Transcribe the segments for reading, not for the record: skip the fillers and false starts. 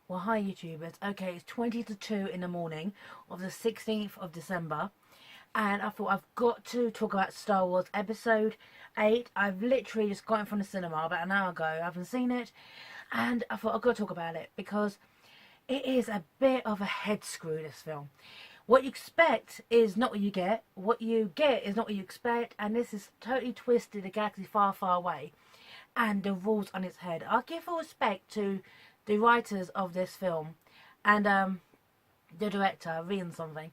Well, hi YouTubers. Okay, it's 20 to 2 in the morning of the 16th of December. And I thought I've got to talk about Star Wars Episode 8. I've literally just got it from the cinema about an hour ago. I haven't seen it. And I thought I've got to talk about it because it is a bit of a head screw, this film. What you expect is not what you get. What you get is not what you expect. And this is totally twisted a galaxy far, far away. And the rules on its head. I'll give full respect to the writers of this film and the director, Rian something.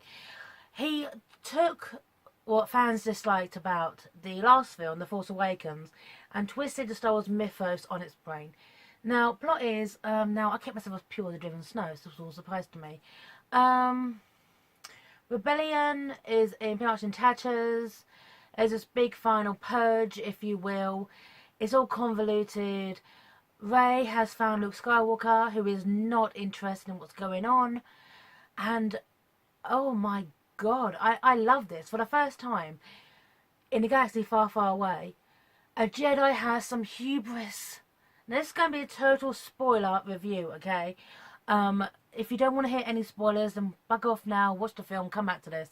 He took what fans disliked about the last film, The Force Awakens, and twisted the Star Wars mythos on its brain. Now, plot is, now I kept myself as pure as the driven snow, so this was all a surprise to me. Rebellion is in pretty much in tatters. There's this big final purge, if you will. It's all convoluted. Rey has found Luke Skywalker, who is not interested in what's going on. And, oh my god, I love this. For the first time, in a galaxy far, far away, a Jedi has some hubris. Now, this is going to be a total spoiler review, okay? If you don't want to hear any spoilers, then bug off now, watch the film, come back to this.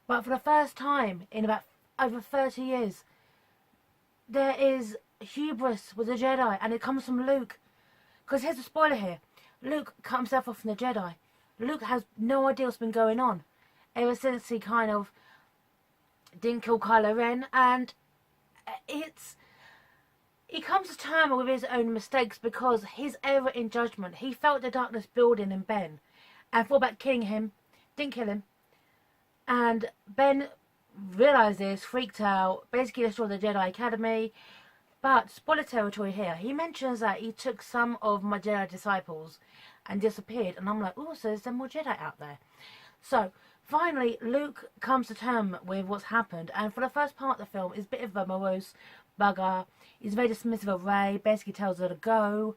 But for the first time in about over 30 years, there is hubris with the Jedi, and it comes from Luke. Because here's a spoiler here. Luke cut himself off from the Jedi. Luke has no idea what's been going on ever since he kind of didn't kill Kylo Ren, and he comes to terms with his own mistakes because his error in judgment. He felt the darkness building in Ben and thought about killing him, didn't kill him, and Ben realised this, freaked out, basically destroyed the Jedi Academy. But, spoiler territory here, he mentions that he took some of my Jedi disciples and disappeared. And I'm like, oh, so there's some more Jedi out there. So, finally, Luke comes to terms with what's happened. And for the first part of the film, is a bit of a morose bugger. He's very dismissive of Rey, basically tells her to go.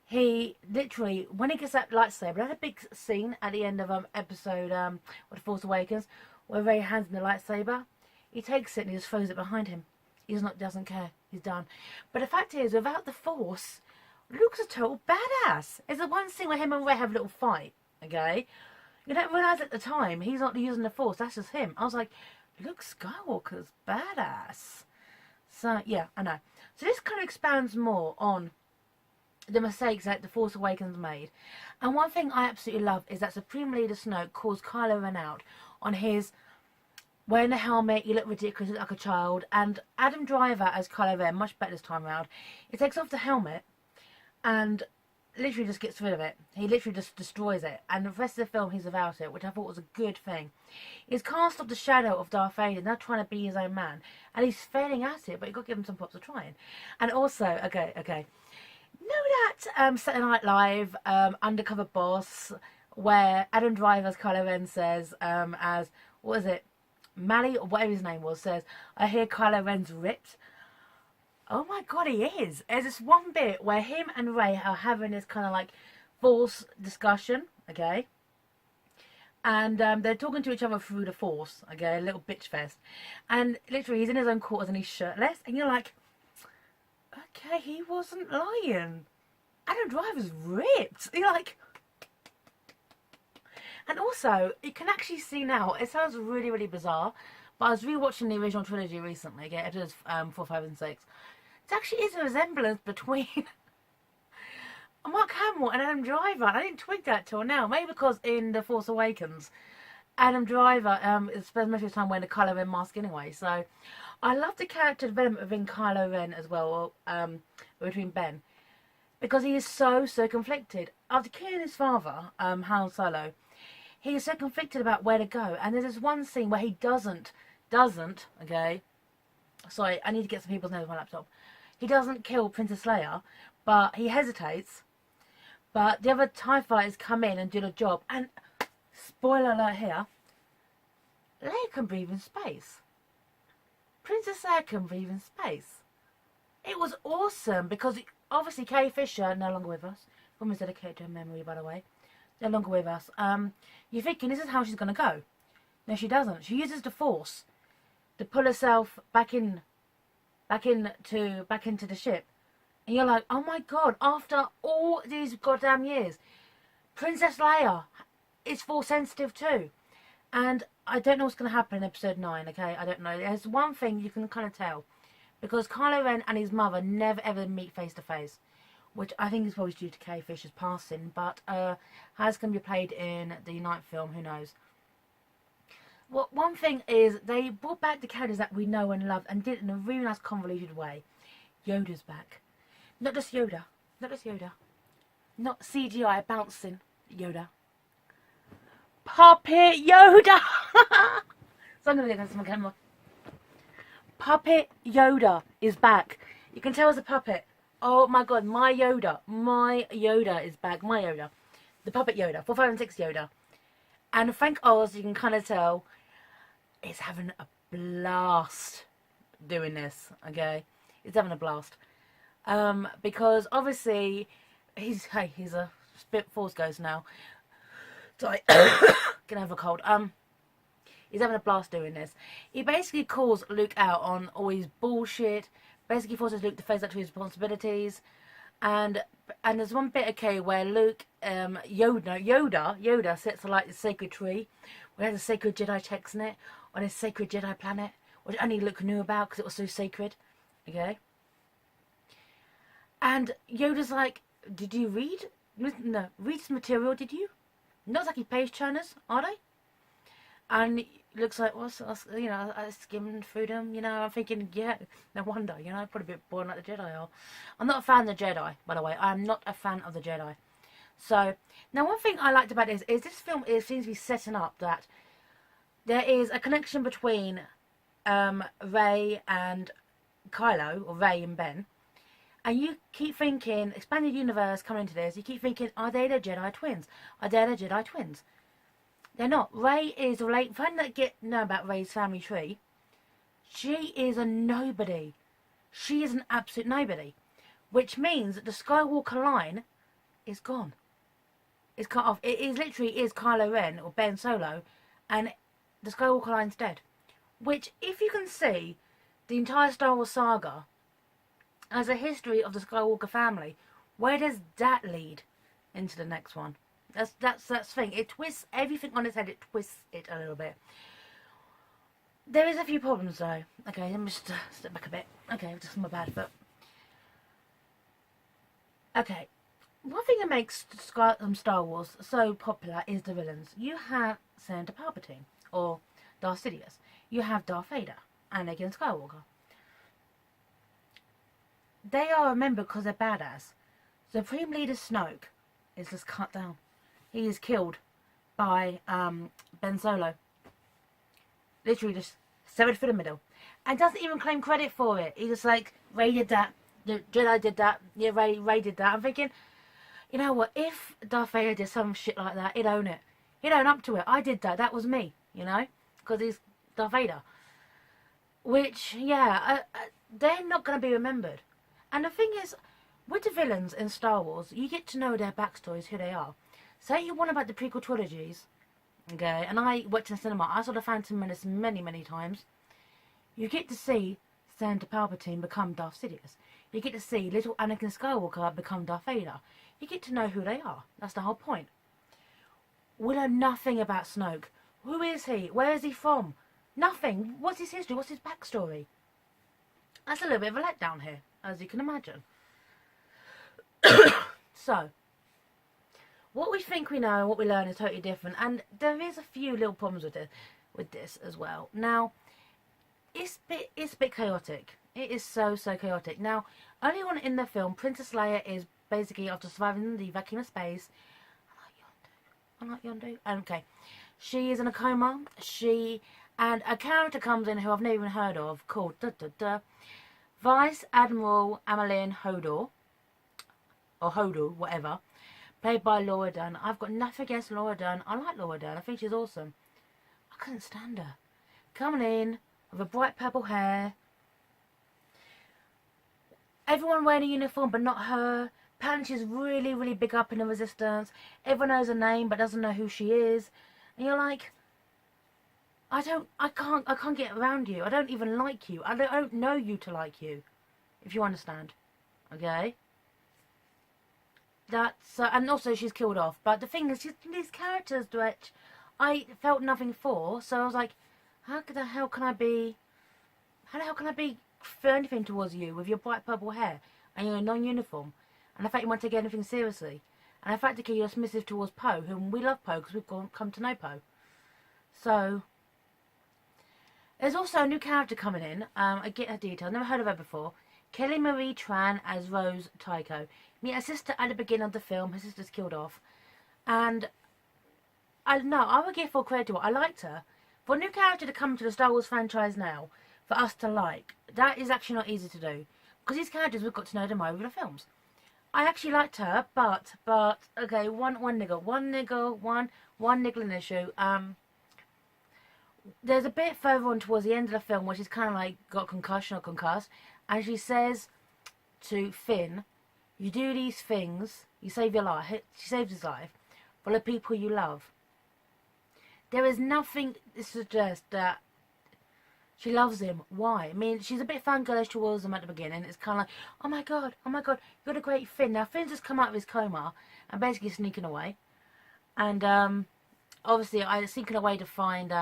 He literally, when he gets that lightsaber, there's a big scene at the end of episode The Force Awakens, where Rey hands him the lightsaber. He takes it and he just throws it behind him. He doesn't care. He's done. But the fact is, without the Force, Luke's a total badass. There's the one scene where him and Rey have a little fight, okay? You don't realise at the time he's not using the Force, that's just him. I was like, Luke Skywalker's badass. So, yeah, I know. So this kind of expands more on the mistakes that The Force Awakens made. And one thing I absolutely love is that Supreme Leader Snoke calls Kylo Ren out on his wearing the helmet, you look ridiculous like a child. And Adam Driver as Kylo Ren, much better this time around. He takes off the helmet and literally just gets rid of it. He literally just destroys it. And the rest of the film he's without it, which I thought was a good thing. He's cast off the shadow of Darth Vader, now trying to be his own man. And he's failing at it, but you've got to give him some props for trying. And also, okay. Know that Saturday Night Live Undercover Boss, where Adam Driver's Kylo Ren says, as, what is it? Mally, or whatever his name was, says, I hear Kylo Ren's ripped. Oh my god, he is. There's this one bit where him and Rey are having this kind of like Force discussion, okay? And they're talking to each other through the Force, okay? A little bitch fest. And literally, he's in his own quarters and he's shirtless. And you're like, okay, he wasn't lying. Adam Driver's ripped. You're like... And also, you can actually see now, it sounds really, really bizarre, but I was rewatching the original trilogy recently, okay, episodes 4, 5 and 6. There actually is a resemblance between Mark Hamill and Adam Driver. I didn't twig that till now. Maybe because in The Force Awakens, Adam Driver spends most of his time wearing the Kylo Ren mask anyway. So, I love the character development within Kylo Ren as well, between Ben. Because he is so conflicted. After killing his father, Han Solo, he is so conflicted about where to go. And there's this one scene where he doesn't, okay. Sorry, I need to get some people's names on my laptop. He doesn't kill Princess Leia, but he hesitates. But the other TIE fighters come in and do the job. And, spoiler alert here, Leia can breathe in space. Princess Leia can breathe in space. It was awesome because obviously Carrie Fisher, no longer with us. Woman's dedicated to her memory, by the way. No longer with us. You're thinking this is how she's going to go. No, she doesn't. She uses the Force to pull herself back into the ship. And you're like, oh my god, after all these goddamn years, Princess Leia is force sensitive too. And I don't know what's going to happen in episode 9, okay? I don't know. There's one thing you can kind of tell. Because Kylo Ren and his mother never ever meet face to face. Which I think is probably due to Carrie Fisher's passing. But how it's going to be played in the ninth film, who knows. Well, one thing is, they brought back the characters that we know and love and did it in a really nice convoluted way. Yoda's back. Not just Yoda. Not just Yoda. Not CGI bouncing Yoda. Puppet Yoda! So I'm going to get this on my camera. Puppet Yoda is back. You can tell it's a puppet. Oh my god, my Yoda. My Yoda is back. My Yoda. The puppet Yoda. 4, 5 and 6 Yoda. And Frank Oz, you can kind of tell, is having a blast doing this, okay? He's having a blast. Because obviously, he's a Spirit Force ghost now. Sorry, gonna have a cold. He's having a blast doing this. He basically calls Luke out on all his bullshit. Basically forces Luke to face up to his responsibilities. And there's one bit, okay, where Luke, Yoda sits on like the sacred tree, where there's a sacred Jedi text in it, on his sacred Jedi planet, which only Luke knew about because it was so sacred, okay? And Yoda's like, did you read? No, read this material, did you? Not exactly page turners, are they? And Luke's like, what's, you know, I skimmed through them, you know, I'm thinking, yeah, no wonder, you know, probably a bit boring like the Jedi are. I'm not a fan of the Jedi, by the way. I'm not a fan of the Jedi. So, now one thing I liked about this is this film seems to be setting up that there is a connection between Rey and Kylo, or Rey and Ben. And you keep thinking, expanded universe coming into this, you keep thinking, are they the Jedi twins? Are they the Jedi twins? They're not. Rey is related. If I know about Rey's family tree, she is a nobody. She is an absolute nobody. Which means that the Skywalker line is gone. It's cut off. It is literally Kylo Ren or Ben Solo, and the Skywalker line's dead. Which, if you can see the entire Star Wars saga as a history of the Skywalker family, where does that lead into the next one? That's the thing. It twists everything on its head. It twists it a little bit. There is a few problems though. Okay, let me just step back a bit. Okay, just my bad foot. Okay, one thing that makes Star Wars so popular is the villains. You have Senator Palpatine, or Darth Sidious. You have Darth Vader, Anakin Skywalker. They are remembered because they're badass. Supreme Leader Snoke is just cut down. He is killed by Ben Solo. Literally just severed through the middle. And doesn't even claim credit for it. He's just like, Rey did that. The Jedi did that. Yeah, Rey did that. I'm thinking, you know what? If Darth Vader did some shit like that, he'd own it. He'd own up to it. I did that. That was me, you know? Because he's Darth Vader. Which, yeah, they're not going to be remembered. And the thing is, with the villains in Star Wars, you get to know their backstories, who they are. Say you want about the prequel trilogies, okay, and I watched in the cinema, I saw the Phantom Menace many, many times. You get to see Senator Palpatine become Darth Sidious. You get to see little Anakin Skywalker become Darth Vader. You get to know who they are. That's the whole point. We know nothing about Snoke. Who is he? Where is he from? Nothing. What's his history? What's his backstory? That's a little bit of a letdown here, as you can imagine. So, what we think we know and what we learn is totally different, and there is a few little problems with this as well. Now, it's a bit chaotic. It is so chaotic. Now, early on in the film, Princess Leia is basically, after surviving the vacuum of space, I like Yondu. Okay, she is in a coma. And a character comes in who I've never even heard of, called Vice Admiral Amelin Hodor, or Hodor, whatever, played by Laura Dern. I've got nothing against Laura Dern. I like Laura Dern. I think she's awesome. I couldn't stand her. Coming in with a bright purple hair. Everyone wearing a uniform, but not her. Apparently she's really, really big up in the Resistance. Everyone knows her name, but doesn't know who she is. And you're like, I can't get around you. I don't even like you. I don't know you to like you. If you understand. Okay? that's and also she's killed off. But the thing is, these characters which I felt nothing for, so I was like, how the hell can I be? How the hell can I be feel anything towards you with your bright purple hair and your non-uniform, and the fact you want to take anything seriously, and the fact that you're submissive towards Poe, whom we love Poe because we've come to know Poe. So there's also a new character coming in. I get her details. Never heard of her before. Kelly Marie Tran as Rose Tycho. Meet her sister at the beginning of the film. Her sister's killed off, and I would give full credit to her. I liked her. For a new character to come to the Star Wars franchise now, for us to like, that is actually not easy to do. Because these characters, we've got to know them over the films. I actually liked her, but, okay, one niggling issue. There's a bit further on towards the end of the film where she's kind of like got concussion or concussed, and she says to Finn, you do these things, you save your life, she saves his life, for the people you love. There is nothing to suggest that she loves him. Why? I mean, she's a bit fangirlish towards him at the beginning. It's kind of like, oh my god, you're the great Finn. Now, Finn's just come out of his coma and basically sneaking away. And, obviously, I'm sneaking away to find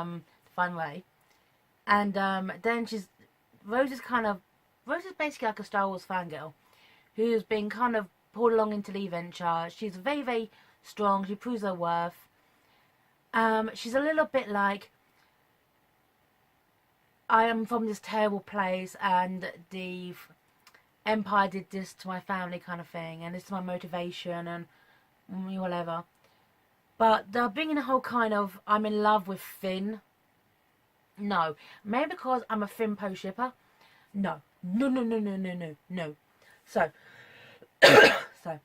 Rey. And, then Rose is basically like a Star Wars fangirl who's been kind of pulled along into the venture. She's very, very strong. She proves her worth. She's a little bit like, I am from this terrible place and the Empire did this to my family kind of thing, and this is my motivation and whatever. But they're bringing a whole kind of, I'm in love with Finn. No. Maybe because I'm a Finn Poe shipper. No. No. So, so,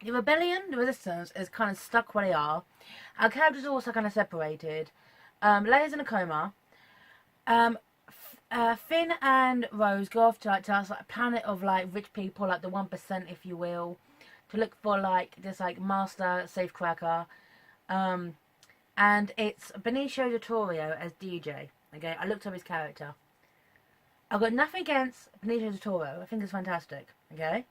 the rebellion, the resistance is kind of stuck where they are. Our characters are also kind of separated. Leia's in a coma. Finn and Rose go off to like a planet of like rich people, like the 1%, if you will, to look for like this like master safecracker. And it's Benicio del Toro as DJ. Okay, I looked up his character. I've got nothing against Benicio del Toro. I think it's fantastic. Okay.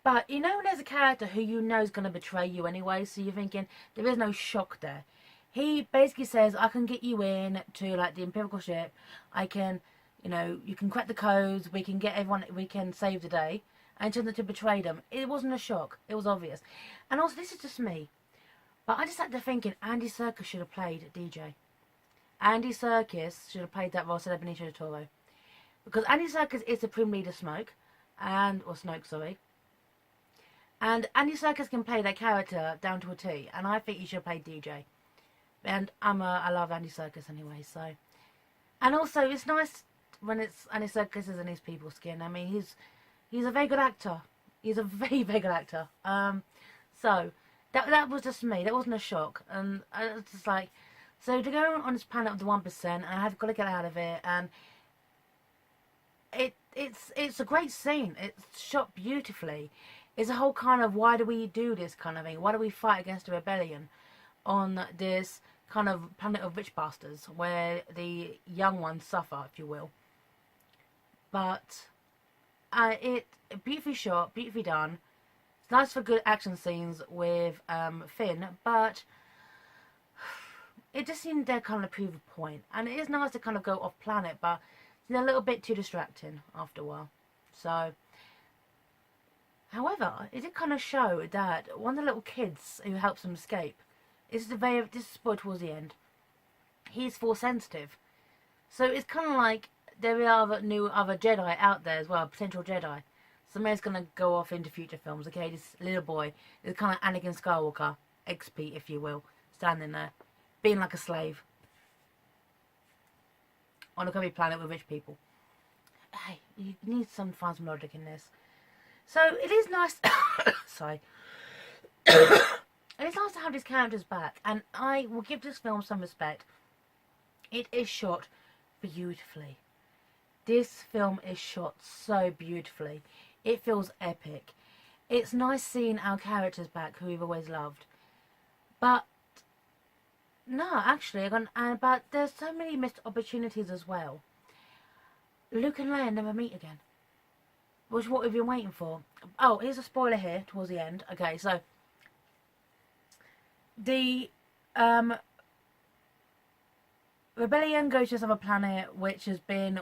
But you know when there's a character who you know is going to betray you anyway, so you're thinking there is no shock there. He basically says, I can get you in to like the Imperial ship. I can, you can crack the codes. We can get everyone. We can save the day. And turned to betray them. It wasn't a shock. It was obvious. And also, this is just me, but I just sat there thinking Andy Serkis should have played DJ. Andy Serkis should have played that role instead of Benicio del Toro, because Andy Serkis is Supreme Leader Snoke, sorry. And Andy Serkis can play that character down to a T, and I think he should have played DJ. And I love Andy Serkis anyway, so. And also, it's nice when it's Andy Serkis is in his people's skin. I mean, he's a very good actor. He's a very, very good actor. So, that was just me. That wasn't a shock. And I was just like, so to go on this planet of the 1%, and I have got to get out of it, and it's a great scene. It's shot beautifully. It's a whole kind of, why do we do this kind of thing? Why do we fight against a rebellion on this kind of planet of rich bastards where the young ones suffer, if you will? But it beautifully shot, beautifully done. It's nice for good action scenes with Finn, but it just seemed to kind of prove a point. And it is nice to kind of go off planet, but it's a little bit too distracting after a while. So, however, it did kind of show that one of the little kids who helps them escape, this is spoiled towards the end, he's Force sensitive. So it's kind of like there are other Jedi out there as well, potential Jedi. So maybe going to go off into future films, okay? This little boy is kind of Anakin Skywalker, XP if you will, standing there, being like a slave on a comedy planet with rich people. Hey, you need to find some logic in this. So it is nice. Sorry. It's nice to have these characters back, and I will give this film some respect. It is shot beautifully. This film is shot so beautifully. It feels epic. It's nice seeing our characters back who we've always loved. But no, actually, but there's so many missed opportunities as well. Luke and Leia never meet again. what we've been waiting for. Oh, here's a spoiler here towards the end. Okay, so the rebellion goes to another planet which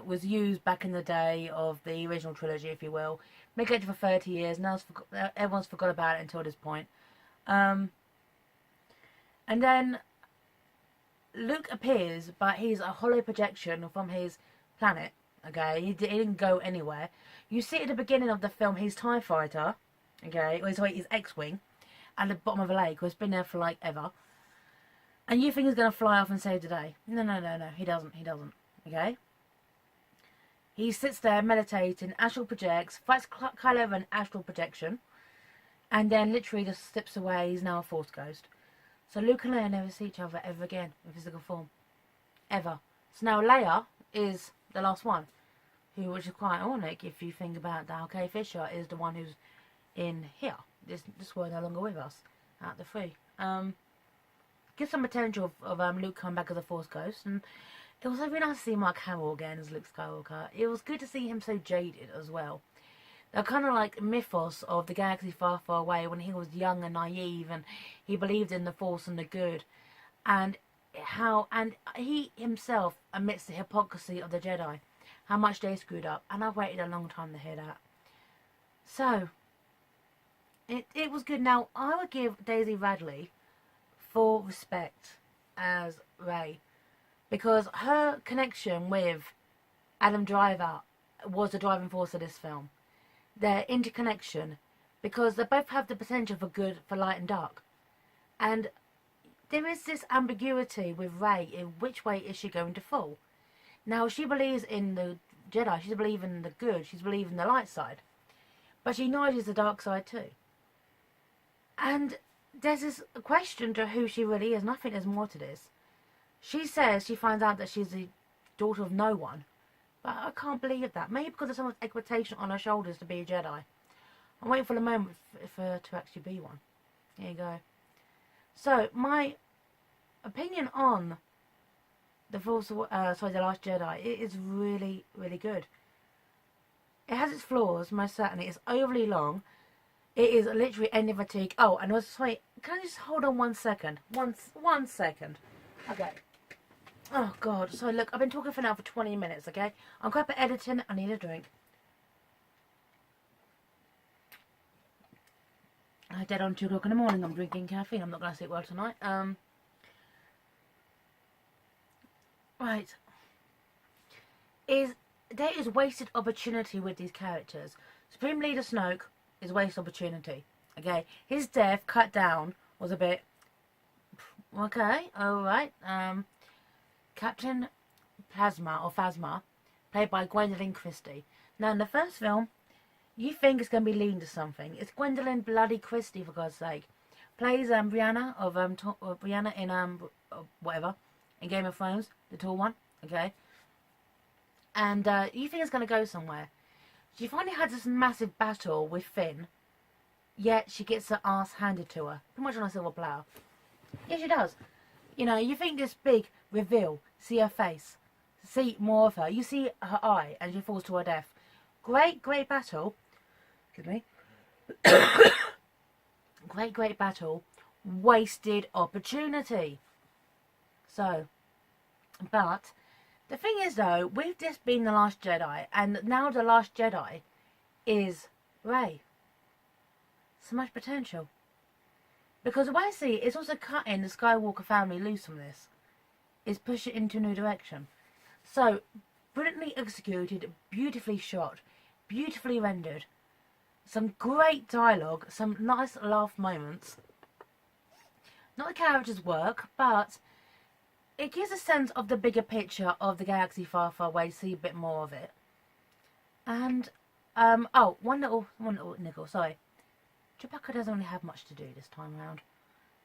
was used back in the day of the original trilogy, if you will. Make it for 30 years. Now everyone's forgot about it until this point. And then Luke appears, but he's a hollow projection from his planet. Okay, he didn't go anywhere. You see at the beginning of the film his TIE fighter, okay, or sorry, his X-wing, at the bottom of a lake, who's been there for like ever. And you think he's going to fly off and save the day. No, he doesn't, okay? He sits there meditating, astral projects, fights Kylo Ren astral projection, and then literally just slips away. He's now a Force ghost. So Luke and Leia never see each other ever again in physical form. Ever. So now Leia is the last one, which is quite ironic if you think about that. Carrie Fisher is the one who's in here. This world no longer with us out of the three. Gives some potential of Luke coming back as a Force ghost, and it was really nice to see Mark Hamill again as Luke Skywalker. It was good to see him so jaded as well. They're kind of like mythos of the galaxy far, far away when he was young and naive and he believed in the Force and the good, and he himself admits the hypocrisy of the Jedi, how much they screwed up, and I've waited a long time to hear that. So it was good. Now I would give Daisy Ridley full respect as Rey, because her connection with Adam Driver was the driving force of this film. Their interconnection, because they both have the potential for good, for light and dark. And there is this ambiguity with Rey in which way is she going to fall. Now, she believes in the Jedi, she believes in the good, she's believing the light side. But she acknowledges the dark side too. And there's this question to who she really is, and I think there's more to this. She says she finds out that she's the daughter of no one. But I can't believe that. Maybe because of someone's expectation on her shoulders to be a Jedi. I'm waiting for the moment for her to actually be one. There you go. So, my opinion on The Last Jedi, it is really, really good. It has its flaws, most certainly. It's overly long. It is literally ending fatigue. Oh, and also, sorry, can I just hold on 1 second? One second. Okay. Oh, God. So, look, I've been talking for 20 minutes, okay? I'm quite for editing. I need a drink. I dead on 2 o'clock in the morning. I'm drinking caffeine. I'm not going to sleep well tonight. Right. There is wasted opportunity with these characters. Supreme Leader Snoke is wasted opportunity. Okay? His death, cut down, was a bit... Okay, alright. Captain Phasma, played by Gwendolyn Christie. Now, in the first film, you think it's going to be leading to something. It's Gwendolyn bloody Christie, for God's sake. Plays Brianna Brianna in whatever, in Game of Thrones, the tall one. Okay, and you think it's going to go somewhere. She finally had this massive battle with Finn, yet she gets her ass handed to her, pretty much on a silver platter. Yeah, she does. You know, you think this big reveal, see her face, see more of her. You see her eye, and she falls to her death. Great battle. Excuse me. Great battle. Wasted opportunity. So, but the thing is, though, with this being The Last Jedi, and now The Last Jedi is Rey. So much potential. Because the way I see it, it's also cutting the Skywalker family loose from this. It's pushing it into a new direction. So, brilliantly executed, beautifully shot, beautifully rendered. Some great dialogue, some nice laugh moments. Not the characters' work, but it gives a sense of the bigger picture of the galaxy far, far away, see a bit more of it. And, one little niggle, sorry. Chewbacca doesn't really have much to do this time around.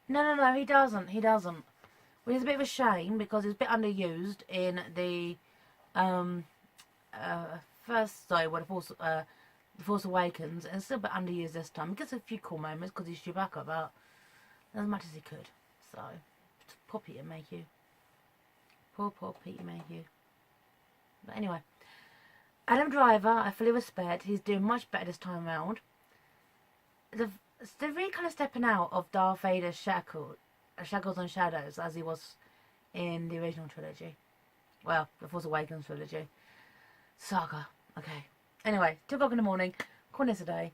No, he doesn't. Well, it's a bit of a shame because it's a bit underused in the The Force Awakens, and it's still a bit underused this time. He gets a few cool moments because he's Chewbacca, but not as much as he could. So, poor Peter Mayhew. Poor Peter Mayhew. But anyway, Adam Driver, I fully respect. He's doing much better this time around. They're really kind of stepping out of Darth Vader's shackles and shadows as he was in the original trilogy. Well, the Force Awakens trilogy. Saga. Okay. Anyway, 2 o'clock in the morning. Call this a day.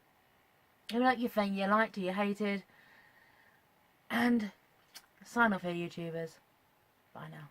Let me know what you think. You liked or you hated. And sign off here, YouTubers. Bye now.